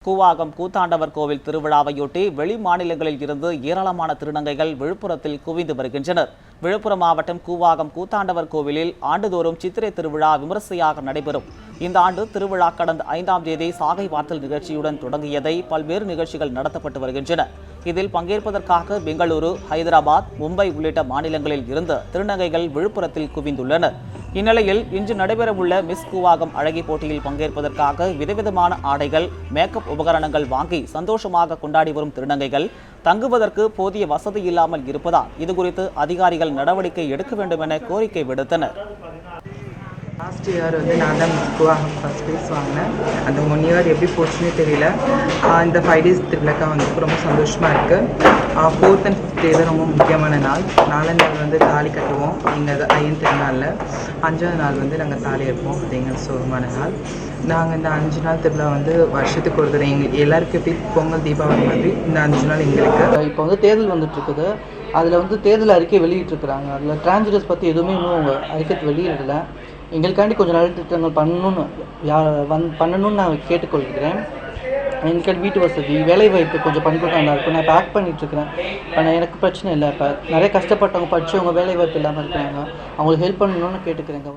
கூவாகம் கூத்தாண்டவர் கோவில் திருவிழாவையொட்டி வெளி மாநிலங்களில் இருந்து ஏராளமான திருநங்கைகள் விழுப்புரத்தில் குவிந்து வருகின்றனர். விழுப்புரம் மாவட்டம் கூவாகம் கூத்தாண்டவர் கோவிலில் ஆண்டுதோறும் சித்திரை திருவிழா விமரிசையாக நடைபெறும். இந்த ஆண்டு திருவிழா கடந்த 5ஆம் தேதி சாகை வார்த்தல் நிகழ்ச்சியுடன் தொடங்கியதை பல்வேறு நிகழ்ச்சிகள் நடத்தப்பட்டு வருகின்றன. இதில் பங்கேற்பதற்காக பெங்களூரு, ஹைதராபாத், மும்பை உள்ளிட்ட மாநிலங்களில் இருந்து திருநங்கைகள் விழுப்புரத்தில் குவிந்துள்ளனர். இந்நிலையில் இன்று நடைபெறவுள்ள மிஸ் கூவாகம் அழகி போட்டியில் பங்கேற்பதற்காக விதவிதமான ஆடைகள், மேக்கப் உபகரணங்கள் வாங்கி சந்தோஷமாக கொண்டாடி வரும் திருநங்கைகள் தங்குவதற்கு போதிய வசதி இல்லாமல் இருப்பதால் இதுகுறித்து அதிகாரிகள் நடவடிக்கை எடுக்க வேண்டும் என கோரிக்கை விடுத்தனர். லாஸ்ட் இயர் நான் தான் மிஸ் கூவாகம் ஃபர்ஸ்ட் ப்ரைஸ் வாங்கினேன். அந்த 1 இயர் எப்படி போச்சுன்னே தெரியல. இந்த 5 டேஸ் திருவிழாக்கா ரொம்ப சந்தோஷமாக இருக்குது. 4th and 5th டே தான் ரொம்ப முக்கியமான நாள். 4ஆம் நாள் தாலி கட்டுவோம் எங்கள் ஐயன் திருநாளில். 5ஆவது நாள் நாங்கள் தாலி எடுப்போம். அது எங்களுக்கு சோகமான நாள். நாங்கள் இந்த 5 நாள் திருவிழா வருஷத்துக்கு ஒரு தடவை எங்களுக்கு எல்லாருக்கும் எப்படி பொங்கல், தீபாவளி மாதிரி இந்த 5 நாள் எங்களுக்கு. இப்போ தேர்தல் வந்துட்டுருக்குது. அதில் தேர்தல் அறிக்கை வெளியிட்டிருக்கிறாங்க. அதில் டிரான்ஸ்ஜெண்டர்ஸ் பற்றி எதுவுமே இன்னும் அவங்க அறிக்கை வெளியிடலை. எங்களுக்காண்டி கொஞ்சம் நல்ல திட்டங்கள் பண்ணணும்னு நான் கேட்டுக்கொள்கிறேன். எனக்கு வீட்டு வசதி, வேலைவாய்ப்பு கொஞ்சம் பண்ணி கொடுத்தா நல்லாயிருக்கும். நான் இப்போ ஆக்ட் பண்ணிகிட்ருக்கிறேன். ஆனால் எனக்கு பிரச்சனை இல்லை. இப்போ நிறைய கஷ்டப்பட்டவங்க படித்தவங்க வேலைவாய்ப்பு இல்லாமல் இருக்கிறாங்க. அவங்களுக்கு ஹெல்ப் பண்ணணும்னு கேட்டுக்கிறேங்க.